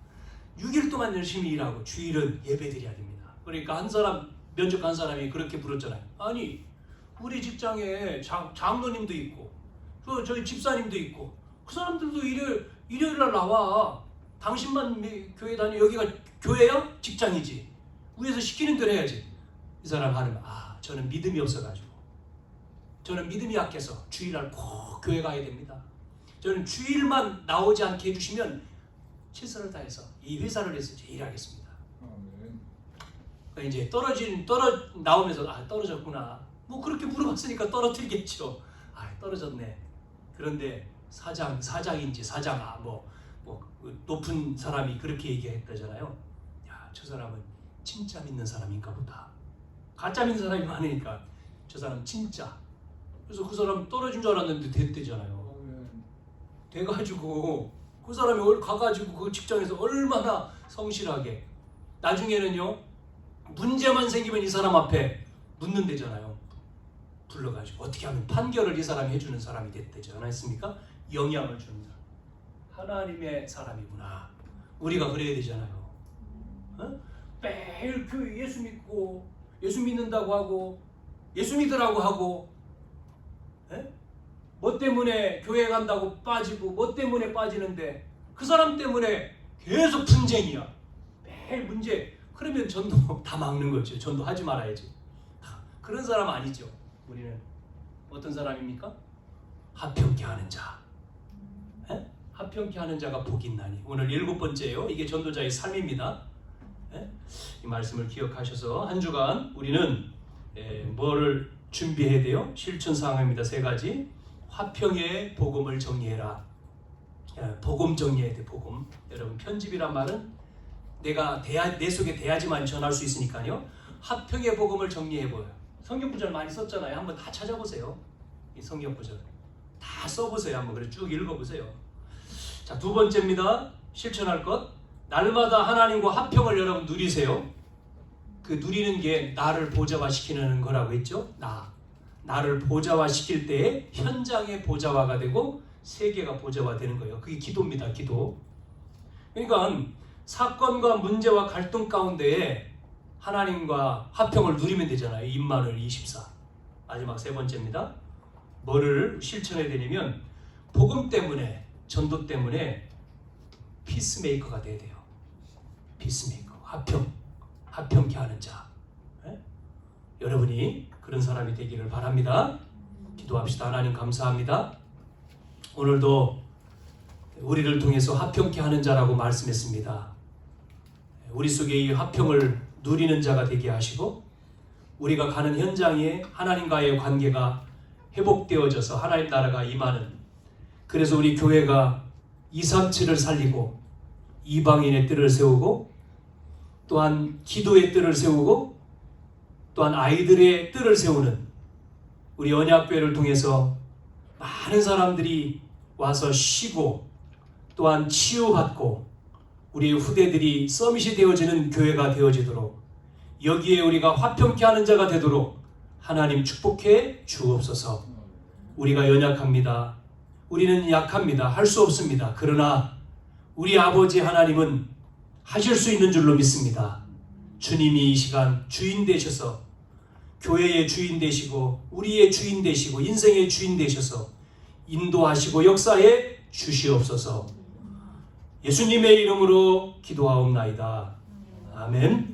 6일 동안 열심히 일하고 주일은 예배드려야 됩니다. 그러니까 면접 간 사람이 그렇게 물었잖아요. 아니 우리 직장에 장로님도 있고 저희 집사님도 있고 그 사람들도 일요일날 나와. 당신만 교회 다니 여기가 교회야? 직장이지. 위에서 시키는 대로 해야지. 이 사람 하는 저는 믿음이 없어가지고 저는 믿음이 약해서 주일날 꼭 교회 가야 됩니다. 저는 주일만 나오지 않게 해주시면 최선을 다해서 이 회사를 위해서 일하겠습니다. 그러니까 이제 나오면서 떨어졌구나. 그렇게 물어봤으니까 떨어뜨리겠죠. 떨어졌네. 그런데 사장인지 높은 사람이 그렇게 얘기했다잖아요. 저 사람은 진짜 믿는 사람인가 보다. 가짜 믿는 사람이 많으니까 저 사람 진짜. 그래서 그 사람 떨어진 줄 알았는데 됐대잖아요. 돼가지고 그 사람이 가가지고 그 직장에서 얼마나 성실하게 나중에는요 문제만 생기면 이 사람 앞에 묻는대잖아요. 불러가지고 어떻게 하면 판결을 이 사람이 해주는 사람이 됐대지 않았습니까? 영향을 주는 사람. 하나님의 사람이구나. 우리가 그래야 되잖아요. 매일 교회 예수 믿고 예수 믿는다고 하고 예수 믿으라고 하고 뭐 때문에 교회 간다고 빠지고 뭐 때문에 빠지는데 그 사람 때문에 계속 분쟁이야. 매일 문제. 그러면 전도 다 막는 거죠. 전도 하지 말아야지. 그런 사람 아니죠. 우리는 어떤 사람입니까? 합평케 하는 자. 합평케 하는 자가 복이 있나니. 오늘 7번째예요. 이게 전도자의 삶입니다. 이 말씀을 기억하셔서 한 주간 우리는 뭐를 준비해야 돼요? 실천 사항입니다. 3가지. 화평의 복음을 정리해라. 복음 정리해야 돼. 복음. 여러분 편집이란 말은 내 속에 대야지만 전할 수 있으니까요. 화평의 복음을 정리해보여요. 성경 구절 많이 썼잖아요. 한번 다 찾아보세요. 이 성경 구절 다 써보세요. 한번 그래 쭉 읽어보세요. 자, 2번째입니다. 실천할 것. 날마다 하나님과 화평을 여러분 누리세요. 그 누리는 게 나를 보좌화시키는 거라고 했죠. 나를 보좌화시킬 때에 현장의 보좌화가 되고 세계가 보좌화되는 거예요. 그게 기도입니다. 기도. 그러니까 사건과 문제와 갈등 가운데에 하나님과 화평을 누리면 되잖아요. 임마누엘 24. 마지막 3번째입니다. 뭐를 실천해야 되냐면 복음 때문에 전도 때문에 피스메이커가 돼야 돼요. 피스메이커. 화평케 하는 자. 여러분이 그런 사람이 되기를 바랍니다. 기도합시다. 하나님 감사합니다. 오늘도 우리를 통해서 화평케 하는 자라고 말씀했습니다. 우리 속에 이 화평을 누리는 자가 되게 하시고 우리가 가는 현장에 하나님과의 관계가 회복되어져서 하나님 나라가 임하는, 그래서 우리 교회가 237을 살리고 이방인의 뜰을 세우고 또한 기도의 뜰을 세우고 또한 아이들의 뜰을 세우는 우리 언약교회를 통해서 많은 사람들이 와서 쉬고 또한 치유받고 우리의 후대들이 서밋이 되어지는 교회가 되어지도록, 여기에 우리가 화평케 하는 자가 되도록 하나님 축복해 주옵소서. 우리가 연약합니다. 우리는 약합니다. 할 수 없습니다. 그러나 우리 아버지 하나님은 하실 수 있는 줄로 믿습니다. 주님이 이 시간 주인 되셔서 교회의 주인 되시고 우리의 주인 되시고 인생의 주인 되셔서 인도하시고 역사에 주시옵소서. 예수님의 이름으로 기도하옵나이다. 아멘.